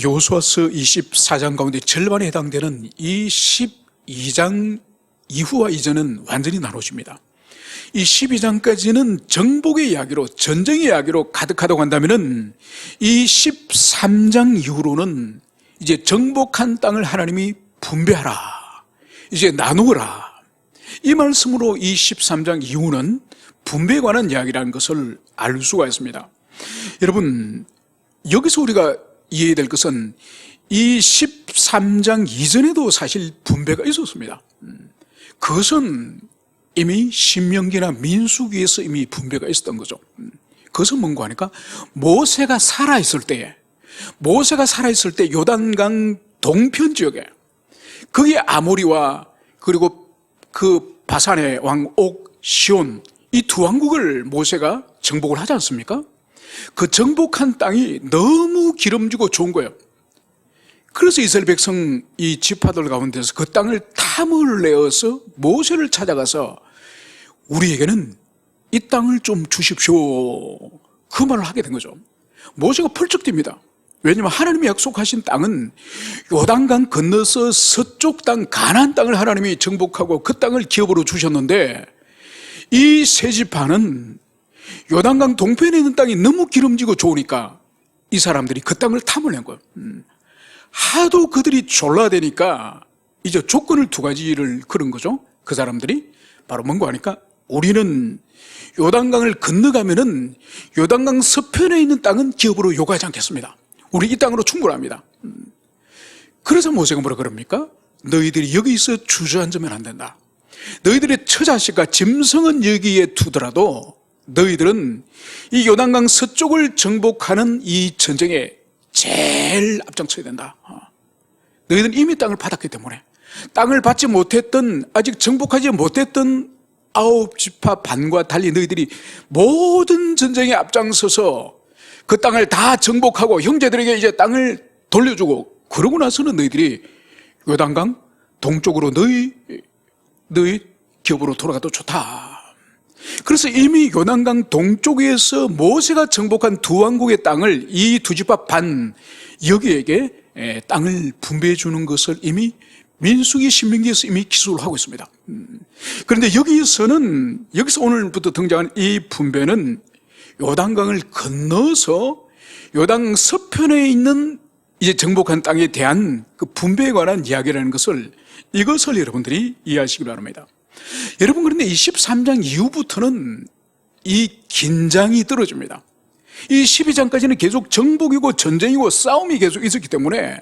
여호수아서 24장 가운데 절반에 해당되는 이 12장 이후와 이전은 완전히 나눠집니다. 이 12장까지는 정복의 이야기로, 전쟁의 이야기로 가득하다고 한다면은 이 13장 이후로는 이제 정복한 땅을 하나님이 분배하라, 이제 나누어라, 이 말씀으로 이 13장 이후는 분배에 관한 이야기라는 것을 알 수가 있습니다. 여러분, 여기서 우리가 이해해야 될 것은 이 13장 이전에도 사실 분배가 있었습니다. 그것은 이미 신명기나 민수기에서 이미 분배가 있었던 거죠. 그것은 뭔가 하니까 모세가 살아있을 때 요단강 동편 지역에, 거기에 아모리와 그리고 그 바산의 왕 옥, 시온, 이 두 왕국을 모세가 정복을 하지 않습니까? 그 정복한 땅이 너무 기름지고 좋은 거예요. 그래서 이스라엘 백성 이 지파들 가운데서 그 땅을 탐을 내어서 모세를 찾아가서 우리에게는 이 땅을 좀 주십시오, 그 말을 하게 된 거죠. 모세가 펄쩍 뜁니다. 왜냐하면 하나님이 약속하신 땅은 요단강 건너서 서쪽 땅 가나안 땅을 하나님이 정복하고 그 땅을 기업으로 주셨는데, 이 세 지파는 요단강 동편에 있는 땅이 너무 기름지고 좋으니까 이 사람들이 그 땅을 탐을 낸 거예요. 하도 그들이 졸라대니까 이제 조건을 두 가지를 걸은 거죠. 그 사람들이 바로 뭔가 하니까 우리는 요단강을 건너가면은 요단강 서편에 있는 땅은 기업으로 요구하지 않겠습니다. 우리 이 땅으로 충분합니다. 그래서 모세가 뭐라 그럽니까? 너희들이 여기서 주저앉으면 안 된다. 너희들의 처자식과 짐승은 여기에 두더라도 너희들은 이 요단강 서쪽을 정복하는 이 전쟁에 제일 앞장서야 된다. 너희들은 이미 땅을 받았기 때문에 땅을 받지 못했던, 아직 정복하지 못했던 9지파 반과 달리 너희들이 모든 전쟁에 앞장서서 그 땅을 다 정복하고 형제들에게 이제 땅을 돌려주고, 그러고 나서는 너희들이 요단강 동쪽으로 너희 기업으로 돌아가도 좋다. 그래서 이미 요단강 동쪽에서 모세가 정복한 두 왕국의 땅을 이 두 지파 반 여기에게 땅을 분배해 주는 것을 이미 민수기 신명기에서 이미 기술을 하고 있습니다. 그런데 여기서 오늘부터 등장한 이 분배는 요단강을 건너서 요단 서편에 있는 이제 정복한 땅에 대한 그 분배에 관한 이야기라는 것을, 이것을 여러분들이 이해하시기 바랍니다. 여러분, 그런데 이 13장 이후부터는 이 긴장이 떨어집니다. 이 12장까지는 계속 정복이고 전쟁이고 싸움이 계속 있었기 때문에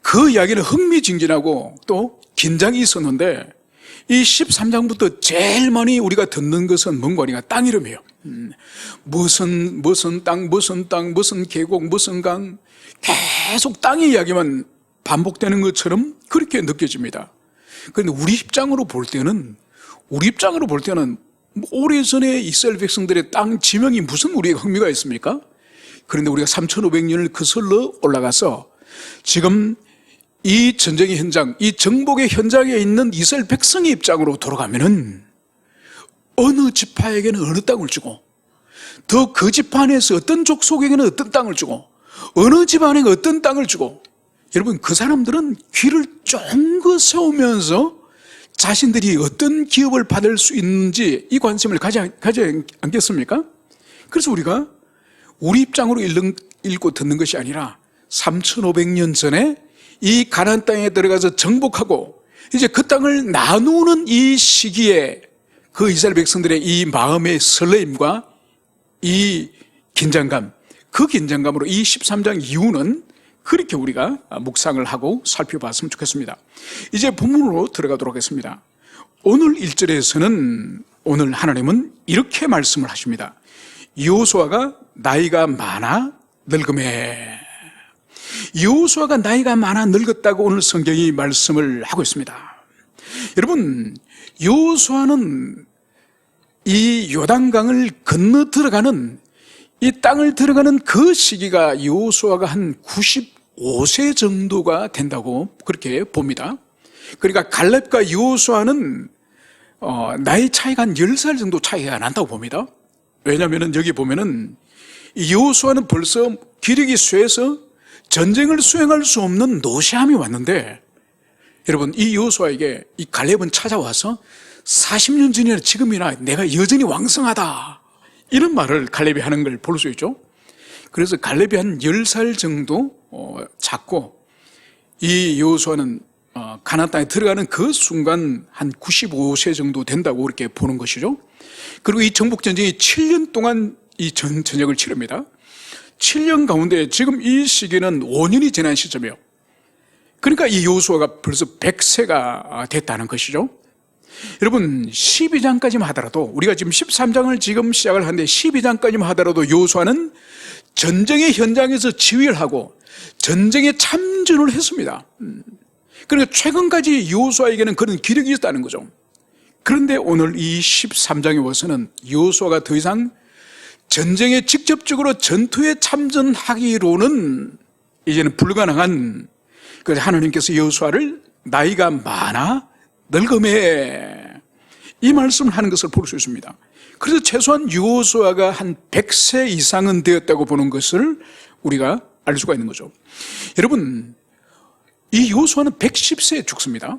그 이야기는 흥미진진하고 또 긴장이 있었는데, 이 13장부터 제일 많이 우리가 듣는 것은 뭔가 하니까 땅 이름이에요. 무슨 땅, 무슨 계곡, 무슨 강, 계속 땅의 이야기만 반복되는 것처럼 그렇게 느껴집니다. 그런데 우리 입장으로 볼 때는 오래전에 이스라엘 백성들의 땅 지명이 무슨 우리에게 흥미가 있습니까? 그런데 우리가 3500년을 거슬러 올라가서 지금 이 전쟁의 현장, 이 정복의 현장에 있는 이스라엘 백성의 입장으로 돌아가면은 어느 지파에게는 어느 땅을 주고, 더 그 지파 안에서 어떤 족속에게는 어떤 땅을 주고, 어느 집안에게 어떤 땅을 주고, 여러분, 그 사람들은 귀를 쫑긋 세우면서 자신들이 어떤 기업을 받을 수 있는지 이 관심을 가지 않겠습니까? 그래서 우리가 우리 입장으로 읽고 듣는 것이 아니라 3500년 전에 이 가나안 땅에 들어가서 정복하고 이제 그 땅을 나누는 이 시기에 그 이스라엘 백성들의 이 마음의 설레임과 이 긴장감, 그 긴장감으로 이 13장 이후는 그렇게 우리가 묵상을 하고 살펴봤으면 좋겠습니다. 이제 본문으로 들어가도록 하겠습니다. 오늘 1절에서는 오늘 하나님은 이렇게 말씀을 하십니다. 여호수아가 나이가 많아 늙음에. 여호수아가 나이가 많아 늙었다고 오늘 성경이 말씀을 하고 있습니다. 여러분, 여호수아는 이 요단강을 건너 들어가는, 이 땅을 들어가는 그 시기가 여호수아가 한 95세 정도가 된다고 그렇게 봅니다. 그러니까 갈렙과 여호수아는 나이 차이가 한 10살 정도 차이가 난다고 봅니다. 왜냐하면 여기 보면은 여호수아는 벌써 기력이 쇠해서 전쟁을 수행할 수 없는 노쇠함이 왔는데, 여러분 이 여호수아에게 이 갈렙은 찾아와서 40년 전이나 지금이나 내가 여전히 왕성하다, 이런 말을 갈렙이 하는 걸 볼 수 있죠. 그래서 갈렙이 한 10살 정도 작고, 이 여호수아는 가나안 땅에 들어가는 그 순간 한 95세 정도 된다고 이렇게 보는 것이죠. 그리고 이 정복 전쟁이 7년 동안 이 전역을 치릅니다. 7년 가운데 지금 이 시기는 5년이 지난 시점이에요. 그러니까 이 여호수아가 벌써 100세가 됐다는 것이죠. 여러분 12장까지만 하더라도, 우리가 지금 13장을 지금 시작을 하는데 12장까지만 하더라도 여호수아는 전쟁의 현장에서 지휘를 하고 전쟁에 참전을 했습니다. 그러니까 최근까지 여호수아에게는 그런 기력이 있다는 거죠. 그런데 오늘 이 13장에 와서는 여호수아가 더 이상 전쟁에 직접적으로 전투에 참전하기로는 이제는 불가능한, 그래서 하나님께서 여호수아를 나이가 많아 늙음에, 이 말씀을 하는 것을 볼 수 있습니다. 그래서 최소한 여호수아가 한 100세 이상은 되었다고 보는 것을 우리가 알 수가 있는 거죠. 여러분 이 여호수아는 110세에 죽습니다.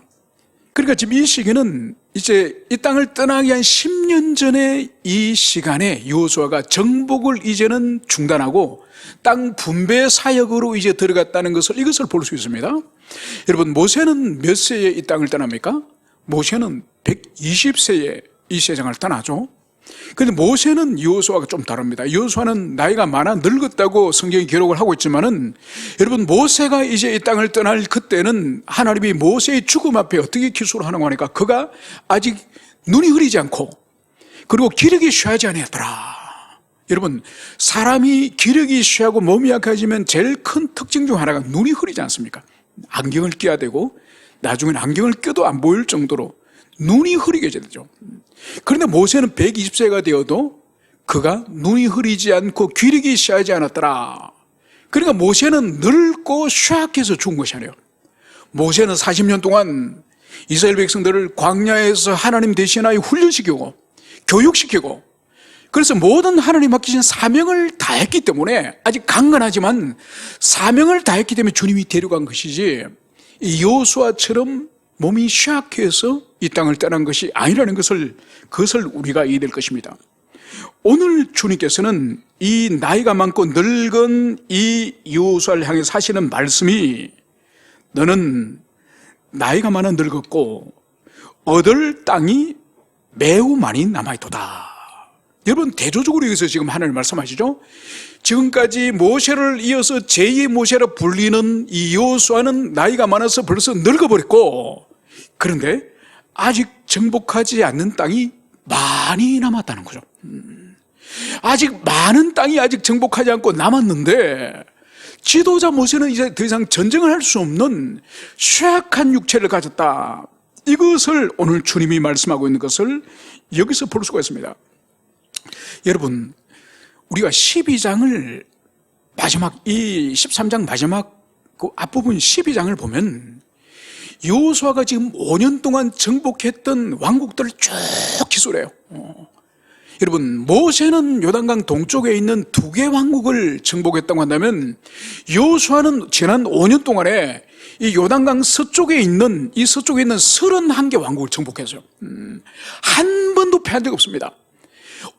그러니까 지금 이 시기는 이제 이 땅을 떠나기 한 10년 전에 이 시간에 여호수아가 정복을 이제는 중단하고 땅 분배 사역으로 이제 들어갔다는 것을, 이것을 볼 수 있습니다. 여러분 모세는 몇 세에 이 땅을 떠납니까? 모세는 120세에 이 세상을 떠나죠. 그런데 모세는 여호수아가 좀 다릅니다. 여호수아는 나이가 많아 늙었다고 성경이 기록을 하고 있지만은, 여러분 모세가 이제 이 땅을 떠날 그때는 하나님이 모세의 죽음 앞에 어떻게 기술을 하는 거니까 그가 아직 눈이 흐리지 않고 그리고 기력이 쇠하지 아니하더라. 여러분 사람이 기력이 쇠하고 몸이 약해지면 제일 큰 특징 중 하나가 눈이 흐리지 않습니까? 안경을 껴야 되고 나중에는 안경을 껴도 안 보일 정도로 눈이 흐리게 되죠. 그런데 모세는 120세가 되어도 그가 눈이 흐리지 않고 기력이 쇠하지 않았더라. 그러니까 모세는 늙고 쇠약해서 죽은 것이 아니에요. 모세는 40년 동안 이스라엘 백성들을 광야에서 하나님 대신하여 훈련시키고 교육시키고, 그래서 모든 하나님 맡기신 사명을 다했기 때문에, 아직 강건하지만 사명을 다했기 때문에 주님이 데려간 것이지, 이 여호수아처럼 몸이 쇠약해서 이 땅을 떠난 것이 아니라는 것을, 그것을 우리가 이해될 것입니다. 오늘 주님께서는 이 나이가 많고 늙은 이 여호수아를 향해서 하시는 말씀이, 너는 나이가 많아 늙었고 얻을 땅이 매우 많이 남아있도다. 여러분 대조적으로 여기서 지금 하나님 말씀하시죠. 지금까지 모세를 이어서 제2의 모세라 불리는 이 여호수아는 나이가 많아서 벌써 늙어버렸고, 그런데 아직 정복하지 않는 땅이 많이 남았다는 거죠. 아직 많은 땅이 아직 정복하지 않고 남았는데, 지도자 모세는 이제 더 이상 전쟁을 할 수 없는 쇠약한 육체를 가졌다. 이것을 오늘 주님이 말씀하고 있는 것을 여기서 볼 수가 있습니다. 여러분 우리가 12장을 마지막, 이 13장 마지막 그 앞부분 12장을 보면 여호수아가 지금 5년 동안 정복했던 왕국들을 쭉 기술해요. 여러분 모세는 요단강 동쪽에 있는 2개 왕국을 정복했다고 한다면, 여호수아는 지난 5년 동안에 이 요단강 서쪽에 있는 31개 왕국을 정복했어요. 한 번도 패한 적 없습니다.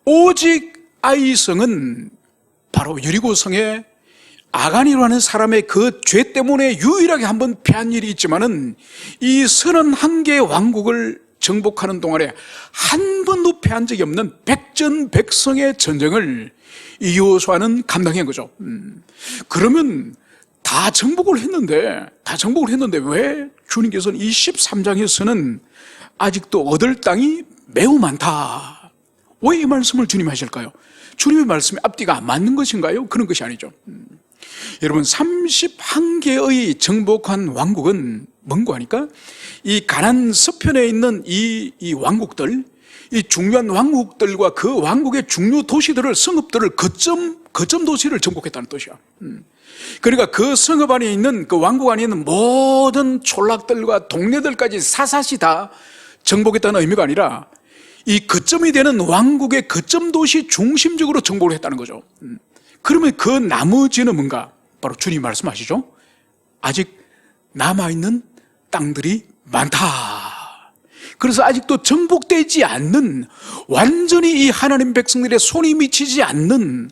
오직 아이성은 바로 여리고성에 아간이로 하는 사람의 그 죄 때문에 유일하게 한 번 패한 일이 있지만은, 이 31개의 왕국을 정복하는 동안에 한 번도 패한 적이 없는 백전백승의 전쟁을 이 여호수아는 감당한 거죠. 그러면 다 정복을 했는데 왜 주님께서는 이 13장에서는 아직도 얻을 땅이 매우 많다, 왜 이 말씀을 주님이 하실까요? 주님의 말씀이 앞뒤가 안 맞는 것인가요? 그런 것이 아니죠. 여러분 31개의 정복한 왕국은 뭔고 하니까, 이 가나안 서편에 있는 이 왕국들, 이 중요한 왕국들과 그 왕국의 중요 도시들을, 성읍들을, 거점 도시를 정복했다는 뜻이야. 그러니까 그 성읍 안에 있는, 그 왕국 안에 있는 모든 촌락들과 동네들까지 사사시 다 정복했다는 의미가 아니라, 이 거점이 되는 왕국의 거점 도시 중심적으로 정복을 했다는 거죠. 그러면 그 나머지는 뭔가? 바로 주님 말씀하시죠. 아직 남아있는 땅들이 많다. 그래서 아직도 정복되지 않는, 완전히 이 하나님 백성들의 손이 미치지 않는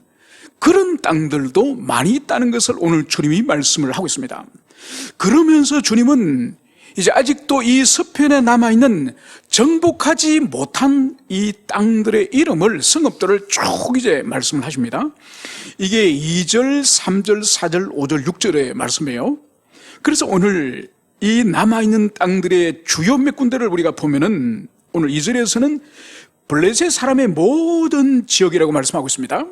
그런 땅들도 많이 있다는 것을 오늘 주님이 말씀을 하고 있습니다. 그러면서 주님은 이제 아직도 이 서편에 남아있는 정복하지 못한 이 땅들의 이름을, 성읍들을 쭉 이제 말씀을 하십니다. 이게 2절, 3절, 4절, 5절, 6절의 말씀이에요. 그래서 오늘 이 남아있는 땅들의 주요 몇 군데를 우리가 보면은 오늘 2절에서는 블레셋 사람의 모든 지역이라고 말씀하고 있습니다.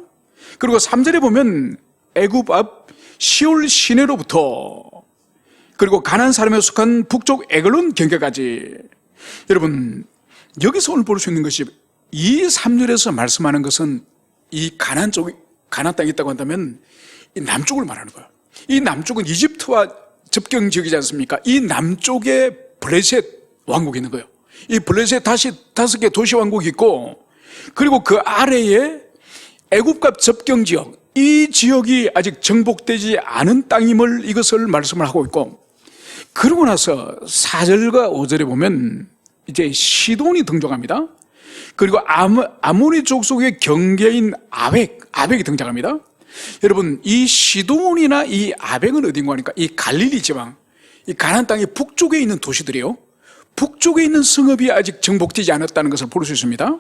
그리고 3절에 보면 애굽 앞 시올 시내로부터, 그리고 가나안 사람에 속한 북쪽 에글론 경계까지. 여러분, 여기서 오늘 볼 수 있는 것이, 이 3절에서 말씀하는 것은 이 가나안 땅이 있다고 한다면 이 남쪽을 말하는 거예요. 이 남쪽은 이집트와 접경 지역이지 않습니까? 이 남쪽에 블레셋 왕국이 있는 거예요. 이 블레셋 다시 5개 도시 왕국이 있고, 그리고 그 아래에 애굽과 접경 지역, 이 지역이 아직 정복되지 않은 땅임을, 이것을 말씀을 하고 있고, 그러고 나서 4절과 5절에 보면 이제 시돈이 등장합니다. 그리고 아모리 족속의 경계인 아벡이 등장합니다. 여러분, 이 시돈이나 이 아벡은 어딘가 하니까 이 갈릴리 지방, 이 가나안 땅의 북쪽에 있는 도시들이요, 북쪽에 있는 성읍이 아직 정복되지 않았다는 것을 볼 수 있습니다.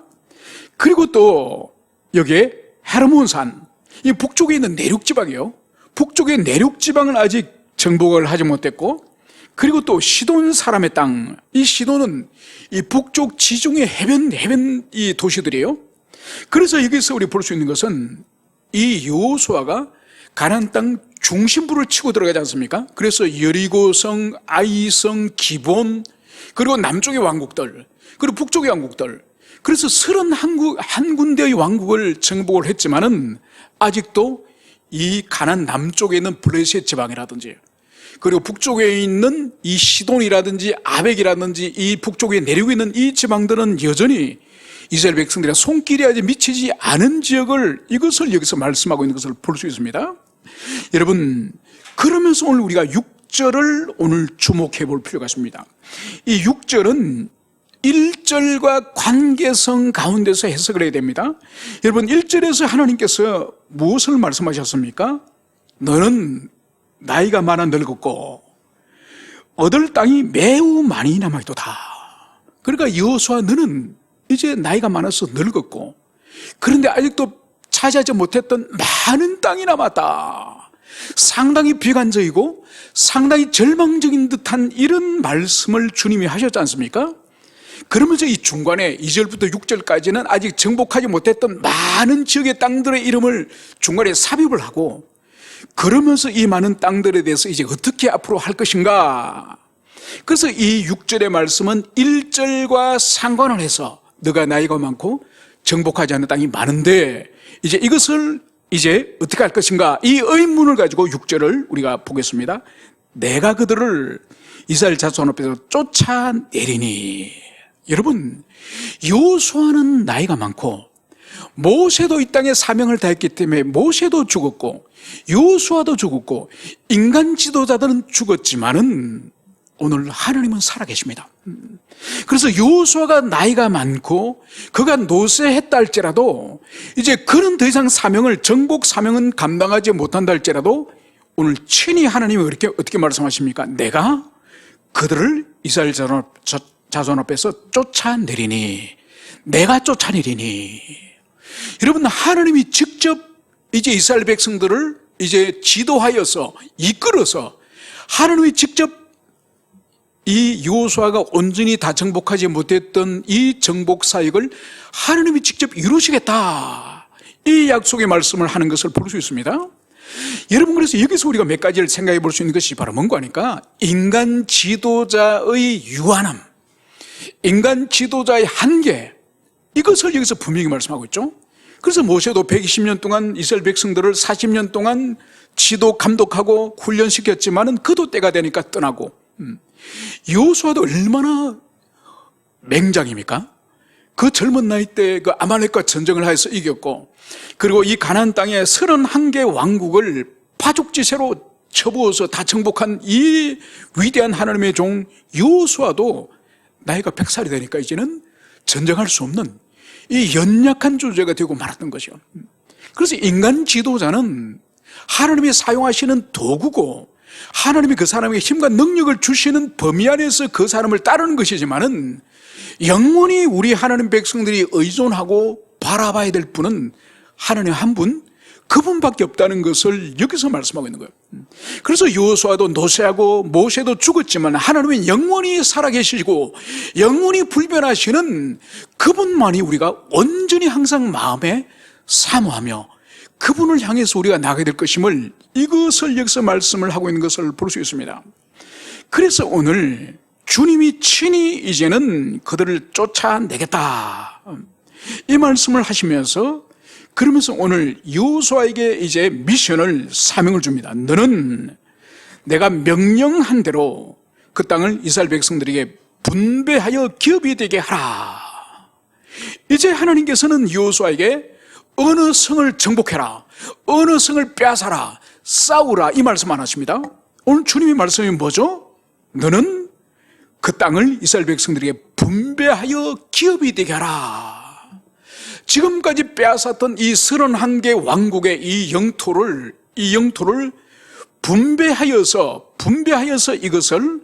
그리고 또 여기에 헤르몬산, 이 북쪽에 있는 내륙지방이요, 북쪽의 내륙지방은 아직 정복을 하지 못했고, 그리고 또 시돈 사람의 땅, 이 시돈은 이 북쪽 지중해 해변 이 도시들이에요. 그래서 여기서 우리 볼 수 있는 것은 이 여호수아가 가나안 땅 중심부를 치고 들어가지 않습니까? 그래서 여리고성, 아이성, 기본, 그리고 남쪽의 왕국들, 그리고 북쪽의 왕국들, 그래서 31군데의 왕국을 정복을 했지만은 아직도 이 가나안 남쪽에 있는 블레셋 지방이라든지, 그리고 북쪽에 있는 이 시돈이라든지 아벡이라든지 이 북쪽에 내리고 있는 이 지방들은 여전히 이스라엘 백성들의 손길이 아직 미치지 않은 지역을, 이것을 여기서 말씀하고 있는 것을 볼 수 있습니다. 여러분, 그러면서 오늘 우리가 6절을 오늘 주목해 볼 필요가 있습니다. 이 6절은 1절과 관계성 가운데서 해석을 해야 됩니다. 여러분, 1절에서 하나님께서 무엇을 말씀하셨습니까? 너는 나이가 많아 늙었고 얻을 땅이 매우 많이 남아있도다. 그러니까 여호수아, 너는 이제 나이가 많아서 늙었고, 그런데 아직도 차지하지 못했던 많은 땅이 남았다. 상당히 비관적이고 상당히 절망적인 듯한 이런 말씀을 주님이 하셨지 않습니까? 그러면서 이 중간에 2절부터 6절까지는 아직 정복하지 못했던 많은 지역의 땅들의 이름을 중간에 삽입을 하고, 그러면서 이 많은 땅들에 대해서 이제 어떻게 앞으로 할 것인가. 그래서 이 6절의 말씀은 1절과 상관을 해서 너가 나이가 많고 정복하지 않은 땅이 많은데 이제 이것을 이제 어떻게 할 것인가, 이 의문을 가지고 6절을 우리가 보겠습니다. 내가 그들을 이스라엘 자손 앞에서 쫓아내리니. 여러분, 여호수아는 나이가 많고 모세도 이 땅에 사명을 다했기 때문에 모세도 죽었고 여호수아도 죽었고 인간 지도자들은 죽었지만은 오늘 하나님은 살아계십니다. 그래서 여호수아가 나이가 많고 그가 노쇠했다 할지라도 이제 그는 더 이상 정복 사명은 감당하지 못한다 할지라도 오늘 친히 하나님이 어떻게 말씀하십니까? 내가 그들을 이스라엘 자손 앞에서 쫓아내리니, 내가 쫓아내리니. 여러분, 하나님이 직접 이제 이스라엘 백성들을 이제 지도하여서 이끌어서 하나님이 직접 이 여호수아가 온전히 다 정복하지 못했던 이 정복 사역을 하나님이 직접 이루시겠다, 이 약속의 말씀을 하는 것을 볼 수 있습니다. 여러분, 그래서 여기서 우리가 몇 가지를 생각해 볼 수 있는 것이 바로 뭔가 하니까, 인간 지도자의 유한함, 인간 지도자의 한계, 이것을 여기서 분명히 말씀하고 있죠. 그래서 모세도 120년 동안 이스라엘 백성들을 40년 동안 지도 감독하고 훈련시켰지만은 그도 때가 되니까 떠나고, 여호수아도 얼마나 맹장입니까? 그 젊은 나이 때 그 아말렉과 전쟁을 하여서 이겼고, 그리고 이 가나안 땅에 31개 왕국을 파죽지세로 쳐부어서 다 정복한 이 위대한 하나님의 종 여호수아도 나이가 100살이 되니까 이제는 전쟁할 수 없는 이 연약한 존재가 되고 말았던 것이요. 그래서 인간 지도자는 하나님이 사용하시는 도구고 하나님이 그 사람에게 힘과 능력을 주시는 범위 안에서 그 사람을 따르는 것이지만은 영원히 우리 하나님 백성들이 의존하고 바라봐야 될 분은 하나님 한 분, 그분밖에 없다는 것을 여기서 말씀하고 있는 거예요. 그래서 여호수아도 노새하고 모세도 죽었지만 하나님은 영원히 살아계시고 영원히 불변하시는 그분만이 우리가 온전히 항상 마음에 사모하며 그분을 향해서 우리가 나가게 될 것임을 이것을 여기서 말씀을 하고 있는 것을 볼 수 있습니다. 그래서 오늘 주님이 친히 이제는 그들을 쫓아내겠다 이 말씀을 하시면서 그러면서 오늘 여호수아에게 이제 미션을 사명을 줍니다. 너는 내가 명령한 대로 그 땅을 이스라엘 백성들에게 분배하여 기업이 되게 하라. 이제 하나님께서는 여호수아에게 어느 성을 정복해라, 어느 성을 빼앗아라, 싸우라 이 말씀 안 하십니다. 오늘 주님의 말씀이 뭐죠? 너는 그 땅을 이스라엘 백성들에게 분배하여 기업이 되게 하라. 지금까지 빼앗았던 이 31개 왕국의 이 영토를 분배하여서 이것을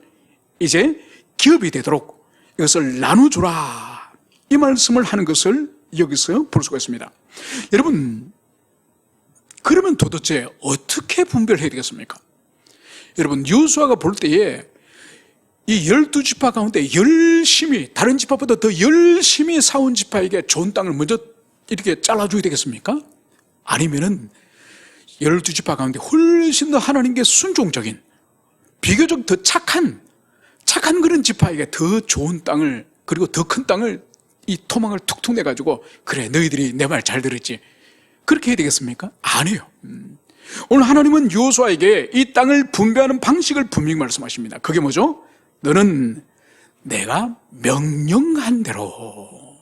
이제 기업이 되도록 이것을 나눠주라 이 말씀을 하는 것을 여기서 볼 수가 있습니다. 여러분, 그러면 도대체 어떻게 분배를 해야 되겠습니까? 여러분, 여호수아가 볼 때에 이 12지파 가운데 열심히, 다른 지파보다 더 열심히 싸운 지파에게 좋은 땅을 먼저 이렇게 잘라줘야 되겠습니까? 아니면은 12지파 가운데 훨씬 더 하나님께 순종적인, 비교적 더 착한 그런 지파에게 더 좋은 땅을, 그리고 더 큰 땅을 이 토막을 툭툭 내가지고 그래 너희들이 내 말 잘 들었지, 그렇게 해야 되겠습니까? 아니에요. 오늘 하나님은 여호수아에게 이 땅을 분배하는 방식을 분명히 말씀하십니다. 그게 뭐죠? 너는 내가 명령한 대로.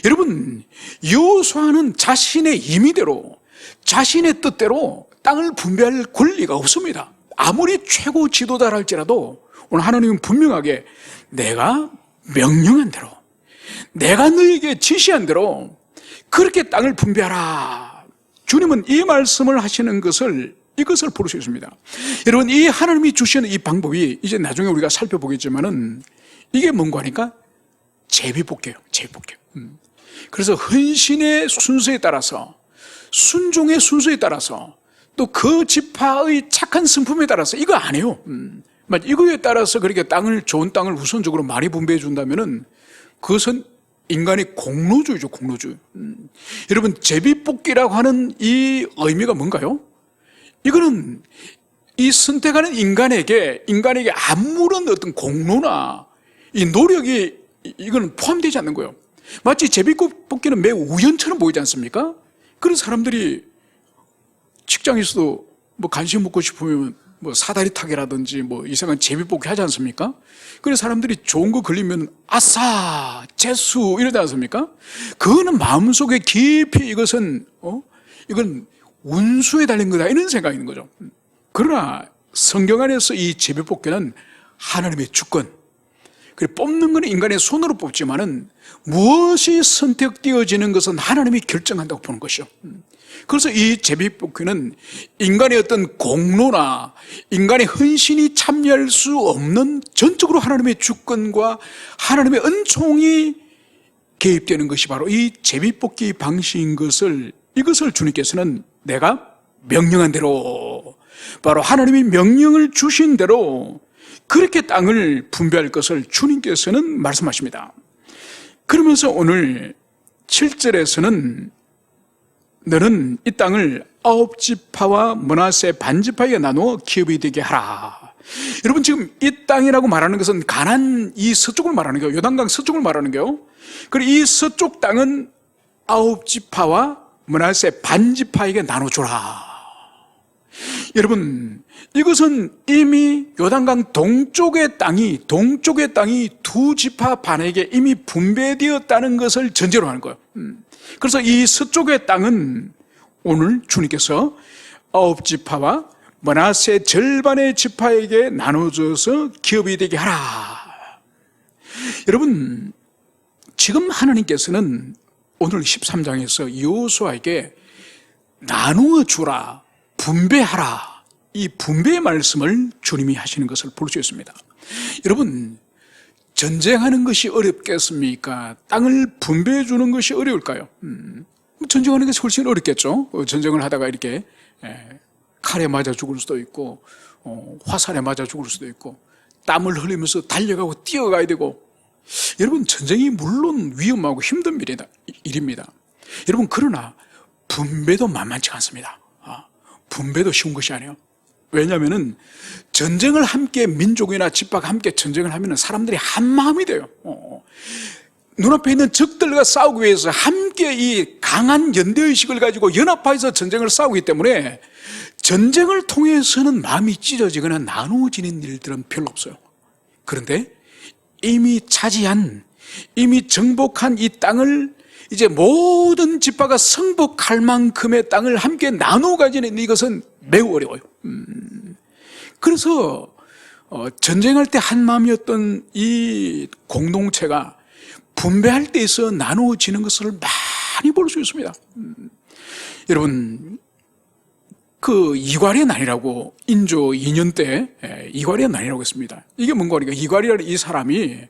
여러분, 여호수아는 자신의 임의대로, 자신의 뜻대로 땅을 분배할 권리가 없습니다. 아무리 최고 지도자라 할지라도 오늘 하나님은 분명하게 내가 명령한 대로, 내가 너에게 지시한 대로 그렇게 땅을 분배하라. 주님은 이 말씀을 하시는 것을, 이것을 볼 수 있습니다. 여러분, 이 하나님이 주시는 이 방법이 이제 나중에 우리가 살펴보겠지만은 이게 뭔가 하니까 제비뽑기예요. 제비뽑기. 그래서 헌신의 순서에 따라서, 순종의 순서에 따라서, 또 그 지파의 착한 성품에 따라서 이거 안 해요. 이거에 따라서 그렇게 좋은 땅을 우선적으로 많이 분배해 준다면은 그것은 인간의 공로주의죠, 공로주의. 여러분, 제비뽑기라고 하는 이 의미가 뭔가요? 이거는 이 선택하는 인간에게 아무런 어떤 공로나 이 노력이 이거는 포함되지 않는 거예요. 마치 제비뽑기는 매우 우연처럼 보이지 않습니까? 그런 사람들이 직장에서도 뭐 간식 먹고 싶으면 뭐 사다리 타기라든지 뭐 이상한 제비뽑기 하지 않습니까? 그래서 사람들이 좋은 거 걸리면 아싸, 재수 이러지 않습니까? 그거는 마음속에 깊이 이건 운수에 달린 거다 이런 생각이 있는 거죠. 그러나 성경 안에서 이 제비뽑기는 하나님의 주권, 그리고 뽑는 것은 인간의 손으로 뽑지만은 무엇이 선택되어지는 것은 하나님이 결정한다고 보는 것이죠. 그래서 이 제비뽑기는 인간의 어떤 공로나 인간의 헌신이 참여할 수 없는 전적으로 하나님의 주권과 하나님의 은총이 개입되는 것이 바로 이 제비뽑기 방식인 것을, 이것을 주님께서는 내가 명령한 대로, 바로 하나님이 명령을 주신 대로 그렇게 땅을 분배할 것을 주님께서는 말씀하십니다. 그러면서 오늘 7절에서는 너는 이 땅을 9지파와 므낫세 반지파에게 나누어 기업이 되게 하라. 여러분, 지금 이 땅이라고 말하는 것은 가나안 이 서쪽을 말하는 거예요. 요단강 서쪽을 말하는 거예요. 그리고 이 서쪽 땅은 9지파와 므낫세 반지파에게 나눠주라. 여러분, 이것은 이미 요단강 동쪽의 땅이 두 지파 반에게 이미 분배되었다는 것을 전제로 하는 거예요. 그래서 이 서쪽의 땅은 오늘 주님께서 9지파와 므낫세 절반의 지파에게 나눠줘서 기업이 되게 하라. 여러분, 지금 하나님께서는 오늘 13장에서 여호수아에게 나누어 주라, 분배하라, 이 분배의 말씀을 주님이 하시는 것을 볼 수 있습니다. 여러분, 전쟁하는 것이 어렵겠습니까? 땅을 분배해 주는 것이 어려울까요? 전쟁하는 것이 훨씬 어렵겠죠. 전쟁을 하다가 이렇게 칼에 맞아 죽을 수도 있고 화살에 맞아 죽을 수도 있고 땀을 흘리면서 달려가고 뛰어가야 되고, 여러분, 전쟁이 물론 위험하고 힘든 일입니다. 여러분, 그러나 분배도 만만치 않습니다. 분배도 쉬운 것이 아니에요. 왜냐하면 전쟁을 함께, 민족이나 집화가 함께 전쟁을 하면 사람들이 한 마음이 돼요. 눈앞에 있는 적들과 싸우기 위해서 함께 이 강한 연대의식을 가지고 연합하여서 전쟁을 싸우기 때문에 전쟁을 통해서는 마음이 찢어지거나 나누어지는 일들은 별로 없어요. 그런데 이미 차지한, 이미 정복한 이 땅을 이제 모든 지파가 승복할 만큼의 땅을 함께 나누어 가지는 이것은 매우 어려워요. 그래서 전쟁할 때 한 마음이었던 이 공동체가 분배할 때 있어 나누어지는 것을 많이 볼 수 있습니다. 여러분, 그 이괄의 난이라고, 인조 2년 때 이괄의 난이라고 했습니다. 이게 뭔가 하니까, 이괄이라는 이 사람이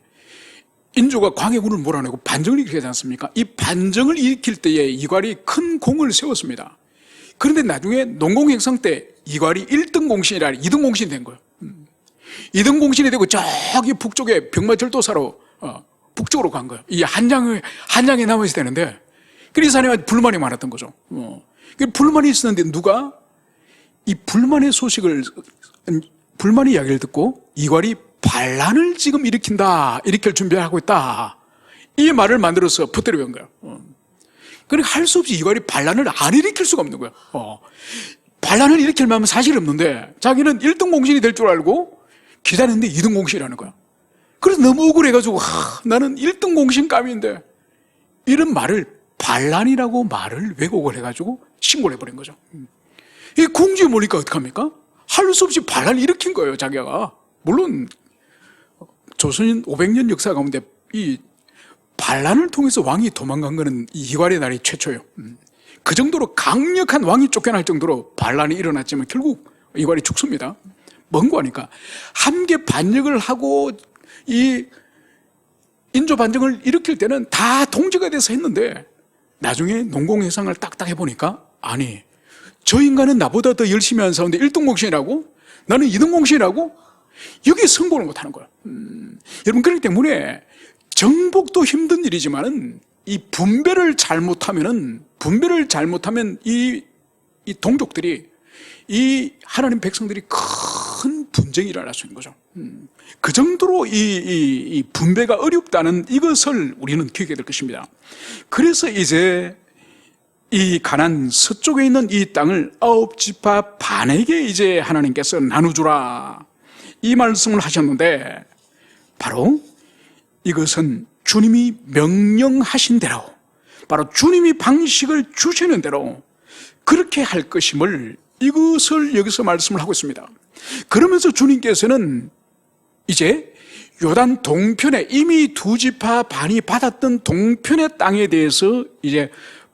인조가 광해군을 몰아내고 반정을 일으키지 않습니까? 이 반정을 일으킬 때에 이괄이 큰 공을 세웠습니다. 그런데 나중에 농공행상 때 이괄이 1등 공신이 아니라 2등 공신이 된 거예요. 2등 공신이 되고 저기 북쪽에 병마절도사로 북쪽으로 간 거예요. 이 한양에 남아있어야 되는데, 그래서 이 사람이 불만이 많았던 거죠. 불만이 있었는데 누가 이 불만의 이야기를 듣고 이괄이 반란을 지금 일으킬 준비하고 있다, 이 말을 만들어서 붙들어 온 거예요. 그러니까 할 수 없이 이괄이 반란을 안 일으킬 수가 없는 거예요. 반란을 일으킬 마음은 사실 없는데 자기는 1등 공신이 될 줄 알고 기다렸는데 2등 공신이라는 거야. 그래서 너무 억울해가지고, 나는 1등 공신감인데, 이런 말을, 반란이라고 말을 왜곡을 해가지고 신고를 해버린 거죠. 이 궁지에 몰리니까 어떡합니까? 할 수 없이 반란을 일으킨 거예요, 자기가. 물론 조선 500년 역사 가운데 이 반란을 통해서 왕이 도망간 거는 이괄의 날이 최초예요. 그 정도로 강력한 왕이 쫓겨날 정도로 반란이 일어났지만 결국 이괄이 죽습니다. 뭔고 하니까, 함께 반역을 하고 이 인조 반정을 일으킬 때는 다 동지가 돼서 했는데, 나중에 농공해상을 딱딱 해보니까, 아니, 저 인간은 나보다 더 열심히 한 사람인데 1등 공신이라고? 나는 2등 공신이라고? 여기에 승복을 못하는 거예요. 여러분, 그렇기 때문에 정복도 힘든 일이지만은 이 분배를 잘못하면 이 동족들이, 이 하나님 백성들이 큰 분쟁이 일어날 수 있는 거죠. 그 정도로 이 분배가 어렵다는 이것을 우리는 기억해야 될 것입니다. 그래서 이제 이 가나안 서쪽에 있는 이 땅을 9지파 반에게 이제 하나님께서 나누주라, 이 말씀을 하셨는데, 바로 이것은 주님이 명령하신 대로, 바로 주님이 방식을 주시는 대로 그렇게 할 것임을, 이것을 여기서 말씀을 하고 있습니다. 그러면서 주님께서는 이제 요단 동편에, 이미 2지파 반이 받았던 동편의 땅에 대해서 이제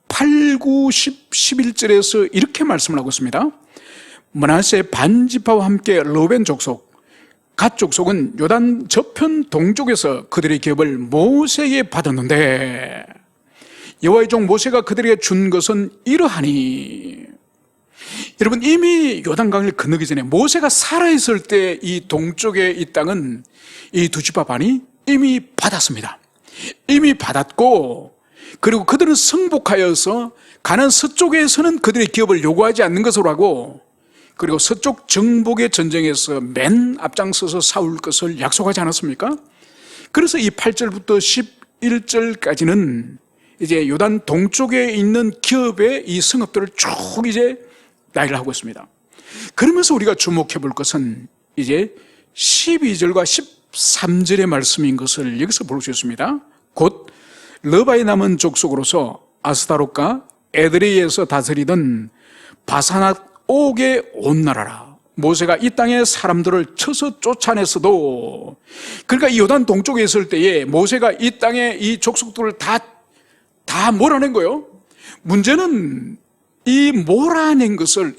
8, 9, 10, 11절에서 이렇게 말씀을 하고 있습니다. 므낫세 반지파와 함께 르벤 족속, 갓 족속은 요단 저편 동쪽에서 그들의 기업을 모세에게 받았는데, 여호와의 종 모세가 그들에게 준 것은 이러하니. 여러분, 이미 요단강을 건너기 전에 모세가 살아있을 때 이 동쪽의 이 땅은 이 2지파 반이 이미 받았습니다. 이미 받았고, 그리고 그들은 승복하여서 가나안 서쪽에서는 그들의 기업을 요구하지 않는 것으로 하고, 그리고 서쪽 정복의 전쟁에서 맨 앞장서서 싸울 것을 약속하지 않았습니까? 그래서 이 8절부터 11절까지는 이제 요단 동쪽에 있는 기업의 이 성읍들을 쭉 이제 나열을 하고 있습니다. 그러면서 우리가 주목해 볼 것은 이제 12절과 13절의 말씀인 것을 여기서 볼 수 있습니다. 곧 러바의 남은 족속으로서 아스타롯과 에드레이에서 다스리던 바사낫 옥의 온 나라라. 모세가 이 땅의 사람들을 쳐서 쫓아냈어도, 그러니까 이 요단 동쪽에 있을 때에 모세가 이 땅의 이 족속들을 다 몰아낸 거예요. 문제는 이 몰아낸 것을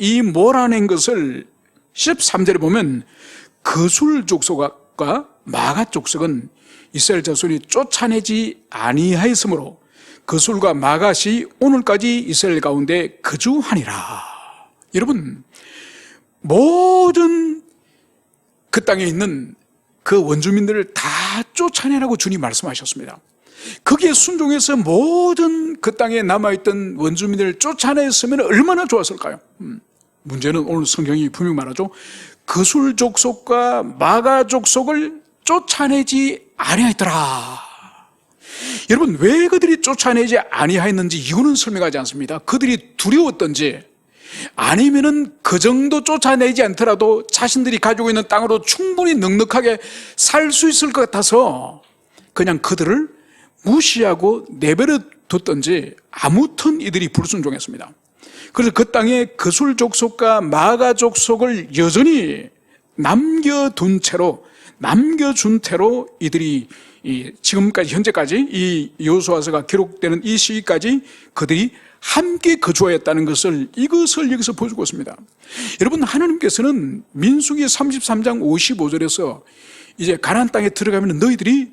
13절에 보면 거술 족속과 마가 족속은 이스라엘 자손이 쫓아내지 아니하였으므로 거술과 마갓이 오늘까지 이스라엘 가운데 거주하니라. 여러분, 모든 그 땅에 있는 그 원주민들을 다 쫓아내라고 주님 말씀하셨습니다. 거기에 순종해서 모든 그 땅에 남아있던 원주민들을 쫓아냈으면 얼마나 좋았을까요? 문제는 오늘 성경이 분명히 말하죠. 거술 족속과 마가 족속을 쫓아내지 아니하였더라. 여러분, 왜 그들이 쫓아내지 아니하였는지 이유는 설명하지 않습니다. 그들이 두려웠던지, 아니면은 그 정도 쫓아내지 않더라도 자신들이 가지고 있는 땅으로 충분히 넉넉하게 살 수 있을 것 같아서 그냥 그들을 무시하고 내버려 뒀던지, 아무튼 이들이 불순종했습니다. 그래서 그 땅에 거술 족속과 마가 족속을 여전히 남겨준 채로 이들이 지금까지 현재까지 이 여호수아서가 기록되는 이 시기까지 그들이 함께 거주하였다는 것을 이것을 여기서 보여주고 있습니다. 여러분, 하나님께서는 민수기 33장 55절에서 이제 가나안 땅에 들어가면 너희들이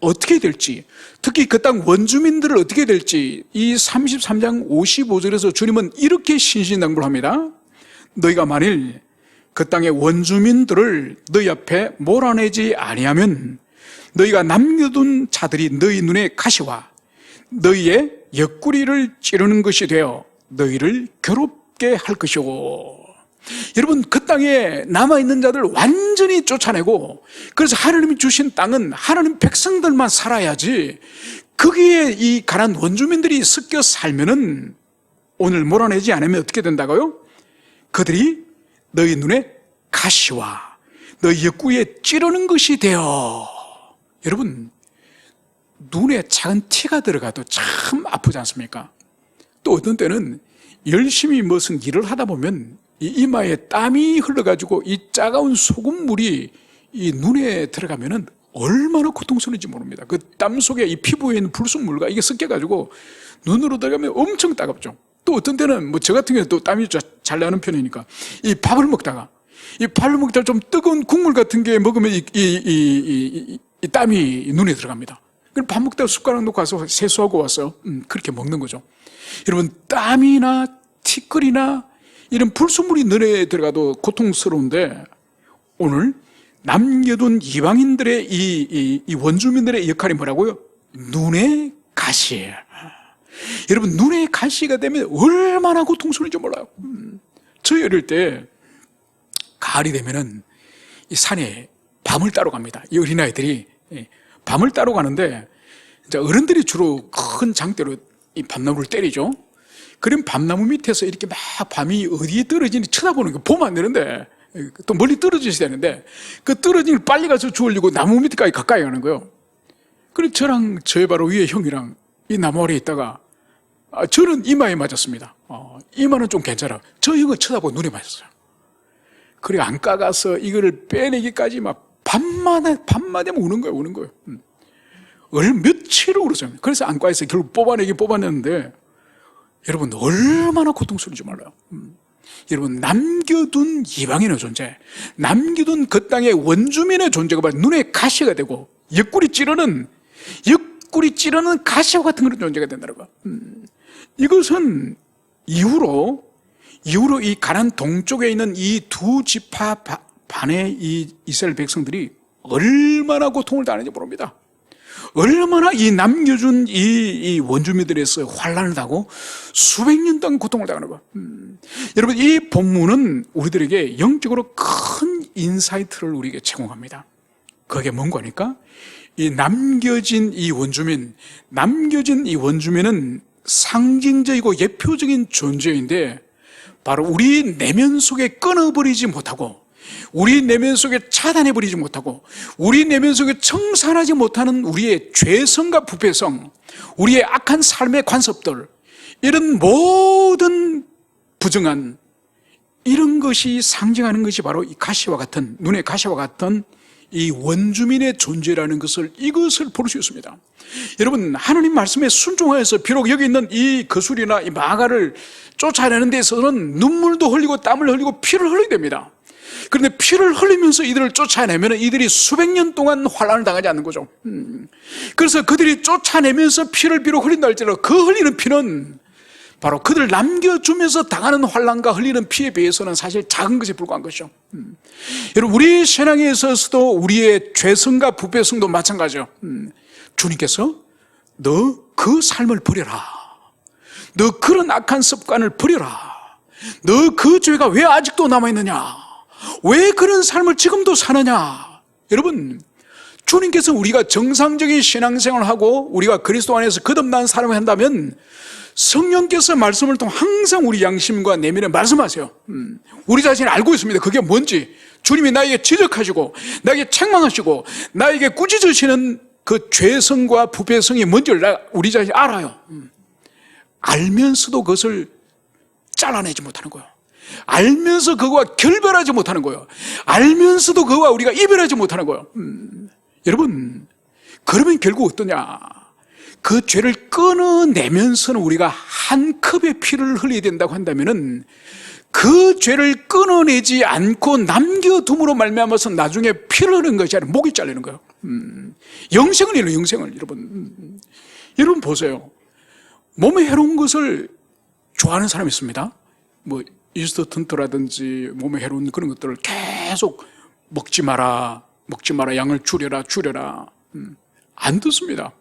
어떻게 될지, 특히 그 땅 원주민들을 어떻게 될지 이 33장 55절에서 주님은 이렇게 신신당부합니다. 너희가 만일 그 땅의 원주민들을 너희 앞에 몰아내지 아니하면 너희가 남겨둔 자들이 너희 눈에 가시와 너희의 옆구리를 찌르는 것이 되어 너희를 괴롭게 할 것이고. 여러분, 그 땅에 남아있는 자들 완전히 쫓아내고, 그래서 하나님이 주신 땅은 하나님 백성들만 살아야지, 거기에 이 가난안 원주민들이 섞여 살면은 오늘 몰아내지 않으면 어떻게 된다고요? 그들이 너희 눈에 가시와 너희 옆구리에 찌르는 것이 되어. 여러분, 눈에 작은 티가 들어가도 참 아프지 않습니까? 또 어떤 때는 열심히 무슨 일을 하다 보면 이 이마에 땀이 흘러가지고 이 차가운 소금물이 이 눈에 들어가면은 얼마나 고통스러운지 모릅니다. 그 땀 속에 이 피부에 있는 불순물과 이게 섞여가지고 눈으로 들어가면 엄청 따갑죠. 또 어떤 때는 뭐 저 같은 경우는 또 땀이 잘 나는 편이니까 이 밥을 먹다가 좀 뜨거운 국물 같은 게 먹으면 이 땀이 눈에 들어갑니다. 그럼 밥 먹다가 숟가락 놓고 와서 세수하고 와서 그렇게 먹는 거죠. 여러분, 땀이나 티끌이나 이런 불순물이 눈에 들어가도 고통스러운데, 오늘 남겨둔 이방인들의 이 원주민들의 역할이 뭐라고요? 눈에 가시예요. 여러분, 눈에 가시가 되면 얼마나 고통스러운지 몰라요. 저희 어릴 때 가을이 되면은 이 산에 밤을 따러 갑니다. 이 어린아이들이 밤을 따러 가는데, 이제 어른들이 주로 큰 장대로 이 밤나무를 때리죠. 그럼 밤나무 밑에서 이렇게 막 밤이 어디에 떨어지는지 쳐다보는 거 보면 안 되는데, 또 멀리 떨어지셔야 되는데, 그 떨어진 걸 빨리 가서 주우려고 나무 밑에까지 가까이 가는 거예요. 그래서 저랑 저의 바로 위에 형이랑 이 나무 아래에 있다가, 저는 이마에 맞았습니다. 이마는 좀 괜찮아. 저 형은 쳐다보고 눈에 맞았어요. 그래 안 까가서 이거를 빼내기까지 막 밤마다 우는 거예요. 며칠을 울었어요. 그래서 안과에서 결국 뽑아냈는데, 여러분, 얼마나 고통스러운지 몰라요. 여러분, 남겨둔 이방인의 존재, 남겨둔 그 땅의 원주민의 존재가 바로 눈에 가시가 되고 옆구리 찌르는 가시와 같은 그런 존재가 된다는 거. 이것은 이후로 이 가나안 동쪽에 있는 이 두 지파 반의 이 이스라엘 백성들이 얼마나 고통을 당하는지 모릅니다. 얼마나 이 남겨준 이 원주민들에서 환난을 당하고 수백 년 동안 고통을 당하는 거예요. 여러분, 이 본문은 우리들에게 영적으로 큰 인사이트를 우리에게 제공합니다. 그게 뭔가 하니까 이 남겨진 이 원주민은 상징적이고 예표적인 존재인데, 바로 우리 내면 속에 끊어버리지 못하고, 우리 내면 속에 차단해버리지 못하고, 우리 내면 속에 청산하지 못하는 우리의 죄성과 부패성, 우리의 악한 삶의 관습들, 이런 모든 부정한 이런 것이 상징하는 것이 바로 이 가시와 같은, 눈의 가시와 같은 이 원주민의 존재라는 것을, 이것을 볼 수 있습니다. 여러분, 하나님 말씀에 순종하여서 비록 여기 있는 이 거술이나 이 마가를 쫓아내는 데 있어서는 눈물도 흘리고 땀을 흘리고 피를 흘리게 됩니다. 그런데 피를 흘리면서 이들을 쫓아내면 이들이 수백 년 동안 환난을 당하지 않는 거죠. 그래서 그들이 쫓아내면서 피를 비록 흘린다 할지라도 그 흘리는 피는 바로 그들 남겨주면서 당하는 환난과 흘리는 피에 비해서는 사실 작은 것에 불과한 것이죠. 여러분, 우리 신앙에 있어서도 우리의 죄성과 부패성도 마찬가지죠. 주님께서 너 그 삶을 버려라, 너 그런 악한 습관을 버려라, 너 그 죄가 왜 아직도 남아있느냐, 왜 그런 삶을 지금도 사느냐. 여러분, 주님께서 우리가 정상적인 신앙생활을 하고 우리가 그리스도 안에서 거듭난 삶을 한다면 성령께서 말씀을 통해 항상 우리 양심과 내면에 말씀하세요. 우리 자신이 알고 있습니다. 그게 뭔지. 주님이 나에게 지적하시고 나에게 책망하시고 나에게 꾸짖으시는 그 죄성과 부패성이 뭔지를 우리 자신이 알아요. 알면서도 그것을 잘라내지 못하는 거예요. 알면서 그거와 결별하지 못하는 거예요. 알면서도 그거와 우리가 이별하지 못하는 거예요. 여러분, 그러면 결국 어떠냐? 그 죄를 끊어내면서는 우리가 한 컵의 피를 흘려야 된다고 한다면은 그 죄를 끊어내지 않고 남겨둠으로 말미암아서 나중에 피를 흘리는 것이 아니라 목이 잘리는 거예요. 영생을 잃어요, 영생을. 여러분 보세요. 몸에 해로운 것을 좋아하는 사람이 있습니다. 뭐 인스턴트라든지 몸에 해로운 그런 것들을 계속 먹지 마라, 양을 줄여라. 안 듣습니다.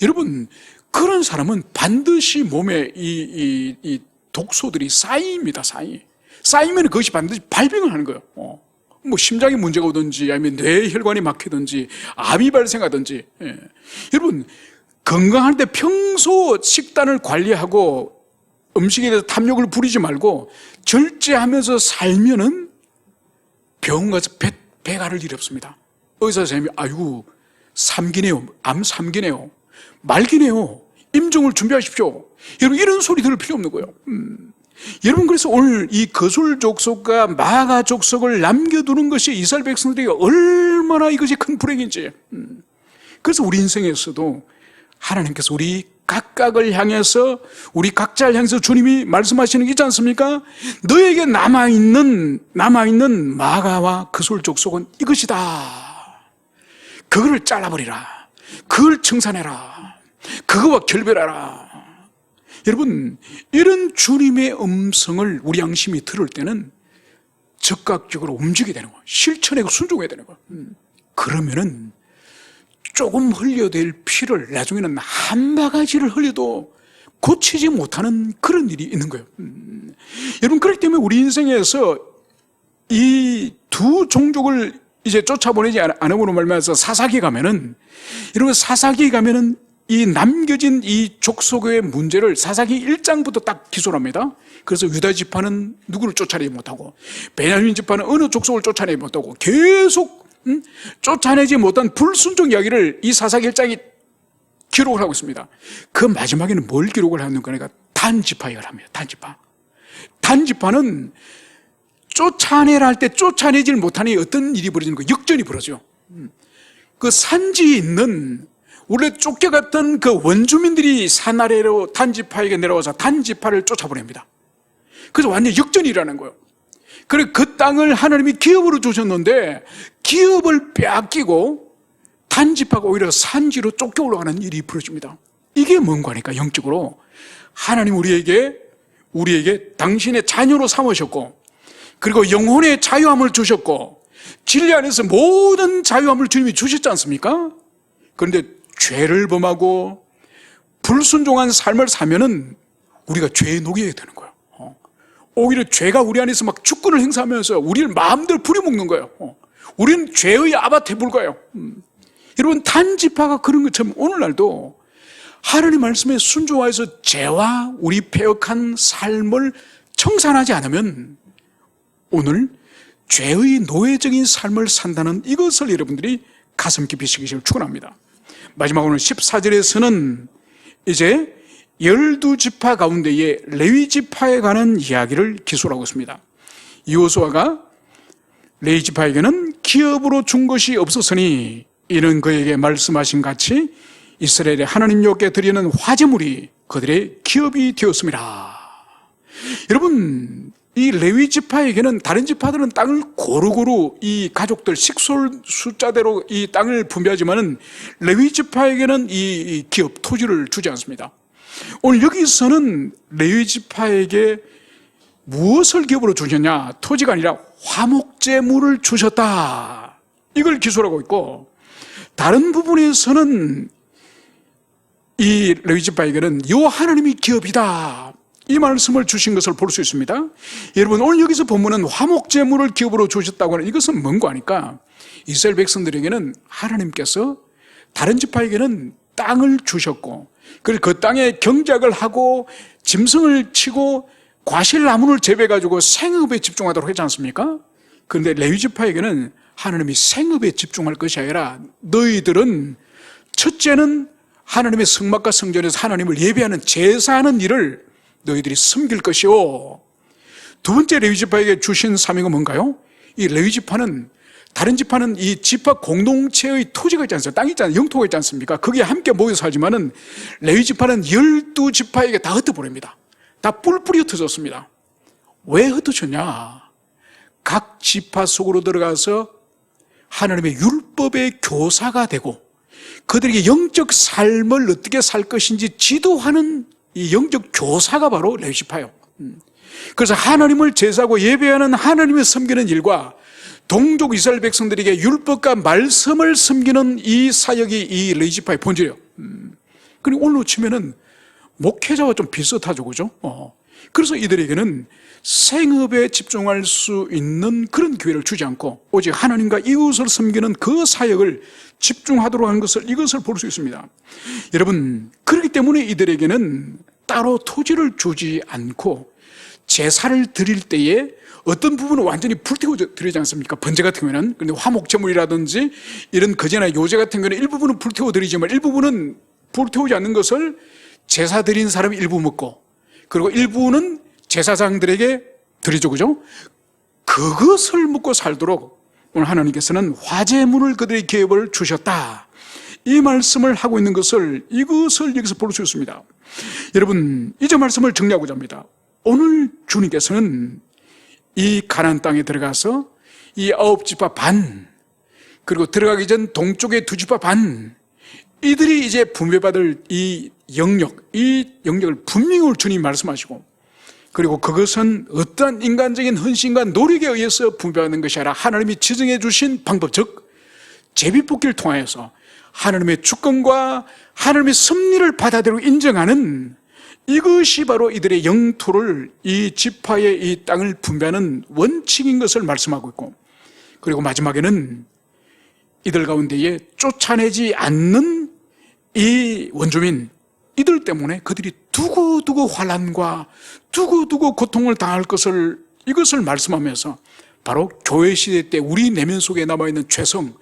여러분, 그런 사람은 반드시 몸에 이 독소들이 쌓입니다. 쌓이면 그것이 반드시 발병을 하는 거예요. 뭐 심장에 문제가 오든지 아니면 뇌혈관이 막히든지 암이 발생하든지. 여러분, 건강할 때 평소 식단을 관리하고 음식에 대해서 탐욕을 부리지 말고 절제하면서 살면은 병원 가서 배가를 일이 없습니다. 의사 선생님이 아이고 암 3기네요. 말기네요. 임종을 준비하십시오. 여러분, 이런 소리 들을 필요 없는 거예요. 여러분, 그래서 오늘 이 거술 족속과 마가 족속을 남겨두는 것이 이스라엘 백성들에게 얼마나 이것이 큰 불행인지. 그래서 우리 인생에서도 하나님께서 우리 각각을 향해서, 우리 각자를 향해서 주님이 말씀하시는 게 있지 않습니까? 너에게 남아있는 마가와 거술 족속은 이것이다. 그거를 잘라버리라. 그걸 청산해라. 그거와 결별하라. 여러분, 이런 주님의 음성을 우리 양심이 들을 때는 적극적으로 움직이게 되는 거예요. 실천하고 순종해야 되는 거예요. 그러면은 조금 흘려야 될 피를 나중에는 한 바가지를 흘려도 고치지 못하는 그런 일이 있는 거예요. 여러분, 그렇기 때문에 우리 인생에서 이 두 종족을 이제 쫓아보내지 않음으로 말미암아서 사사기 가면은, 여러분, 사사기 가면은 이 남겨진 이 족속의 문제를 사사기 1장부터 딱 기술합니다. 그래서 유다 지파는 누구를 쫓아내지 못하고, 베냐민 지파는 어느 족속을 쫓아내지 못하고, 계속 쫓아내지 못한 불순종 이야기를 이 사사기 1장이 기록을 하고 있습니다. 그 마지막에는 뭘 기록을 하는 거니까 단 지파 이야기를 합니다. 단 지파는 쫓아내라 할 때 쫓아내질 못하니 어떤 일이 벌어지는 거예요? 역전이 벌어져요. 그 산지에 있는 원래 쫓겨갔던 그 원주민들이 산 아래로 단지파에게 내려와서 단지파를 쫓아보냅니다. 그래서 완전 역전이 일어나는 거예요. 그래, 그 땅을 하나님이 기업으로 주셨는데 기업을 빼앗기고 단지파가 오히려 산지로 쫓겨 올라가는 일이 벌어집니다. 이게 뭔가 하니까 영적으로 하나님 우리에게 당신의 자녀로 삼으셨고, 그리고 영혼의 자유함을 주셨고, 진리 안에서 모든 자유함을 주님이 주셨지 않습니까? 그런데 죄를 범하고 불순종한 삶을 사면은 우리가 죄에 녹여야 되는 거예요. 오히려 죄가 우리 안에서 막 주권을 행사하면서 우리를 마음대로 부려먹는 거예요. 우리는 죄의 아바테 불과해요. 여러분, 단지파가 그런 것처럼 오늘날도 하나님 말씀에 순종하여서 죄와 우리 패역한 삶을 청산하지 않으면 오늘 죄의 노예적인 삶을 산다는 이것을 여러분들이 가슴 깊이 새기시길 축원합니다. 마지막으로 14절에서는 이제 12지파 가운데의 레위 지파에 관한 이야기를 기술하고 있습니다. 여호수아가 레위 지파에게는 기업으로 준 것이 없었으니 이는 그에게 말씀하신 같이 이스라엘의 하나님 여호와께 드리는 화제물이 그들의 기업이 되었습니다. 여러분, 이 레위 지파에게는 다른 지파들은 땅을 고루고루 이 가족들 식솔 숫자대로 이 땅을 분배하지만은 레위 지파에게는 이 기업 토지를 주지 않습니다. 오늘 여기서는 레위 지파에게 무엇을 기업으로 주셨냐? 토지가 아니라 화목제물을 주셨다. 이걸 기술하고 있고, 다른 부분에서는 이 레위 지파에게는 여호와 하나님이 기업이다. 이 말씀을 주신 것을 볼 수 있습니다. 여러분, 오늘 여기서 본문은 화목제물을 기업으로 주셨다고 하는 이것은 뭔가 하니까 이스라엘 백성들에게는 하나님께서 다른 지파에게는 땅을 주셨고, 그리고 그 땅에 경작을 하고 짐승을 치고 과실나무를 재배해가지고 생업에 집중하도록 했지 않습니까? 그런데 레위 지파에게는 하나님이 생업에 집중할 것이 아니라 너희들은 첫째는 하나님의 성막과 성전에서 하나님을 예배하는 제사하는 일을 너희들이 섬길 것이요, 두 번째 레위 지파에게 주신 사명은 뭔가요? 이 레위 지파는, 다른 지파는 이 지파 공동체의 토지가 있지 않습니까? 땅이 있잖아요. 영토가 있지 않습니까? 거기에 함께 모여 살지만은 레위 지파는 12지파에게 다 흩어버립니다. 다 뿔뿔이 흩어졌습니다. 왜 흩어졌냐? 각 지파 속으로 들어가서 하나님의 율법의 교사가 되고 그들에게 영적 삶을 어떻게 살 것인지 지도하는 이 영적 교사가 바로 레위 지파예요. 그래서 하나님을 제사하고 예배하는 하나님을 섬기는 일과 동족 이스라엘 백성들에게 율법과 말씀을 섬기는 이 사역이 이 레위 지파의 본질이에요. 그리고 오늘로 치면은 목회자와 좀 비슷하죠, 그죠? 그래서 이들에게는 생업에 집중할 수 있는 그런 기회를 주지 않고 오직 하나님과 이웃을 섬기는 그 사역을 집중하도록 하는 것을, 이것을 볼 수 있습니다. 여러분, 그렇기 때문에 이들에게는 따로 토지를 주지 않고 제사를 드릴 때에 어떤 부분은 완전히 불태워 드리지 않습니까? 번제 같은 경우에는. 그런데 화목제물이라든지 이런 거제나 요제 같은 경우에는 일부분은 불태워 드리지만 일부분은 불태우지 않는 것을 제사 드린 사람이 일부 먹고, 그리고 일부는 제사장들에게 드리죠, 그죠? 그것을 먹고 살도록 오늘 하나님께서는 화제물을 그들의 기업을 주셨다. 이 말씀을 하고 있는 것을, 이것을 여기서 볼 수 있습니다. 여러분, 이제 말씀을 정리하고자 합니다. 오늘 주님께서는 이 가나안 땅에 들어가서 이 9지파 반, 그리고 들어가기 전 동쪽의 2지파 반, 이들이 이제 분배받을 이 영역을 분명히 오늘 주님 말씀하시고, 그리고 그것은 어떠한 인간적인 헌신과 노력에 의해서 분배하는 것이 아니라 하나님이 지정해 주신 방법, 즉 제비뽑기를 통하여서 하나님의 주권과 하나님의 섭리를 받아들이고 인정하는, 이것이 바로 이들의 영토를, 이 지파의 이 땅을 분배하는 원칙인 것을 말씀하고 있고, 그리고 마지막에는 이들 가운데에 쫓아내지 않는 이 원주민, 이들 때문에 그들이 두고두고 환난과 두고두고 고통을 당할 것을, 이것을 말씀하면서 바로 교회 시대 때 우리 내면 속에 남아있는 죄성,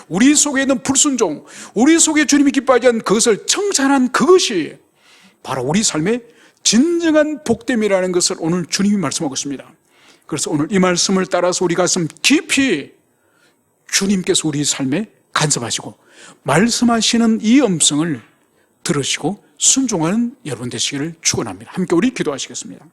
우리 속에 있는 불순종, 우리 속에 주님이 기뻐하지 않는 그것을 청산한 그것이 바로 우리 삶의 진정한 복됨이라는 것을 오늘 주님이 말씀하고 있습니다. 그래서 오늘 이 말씀을 따라서 우리 가슴 깊이 주님께서 우리 삶에 간섭하시고 말씀하시는 이 음성을 들으시고 순종하는 여러분 되시기를 축원합니다. 함께 우리 기도하시겠습니다.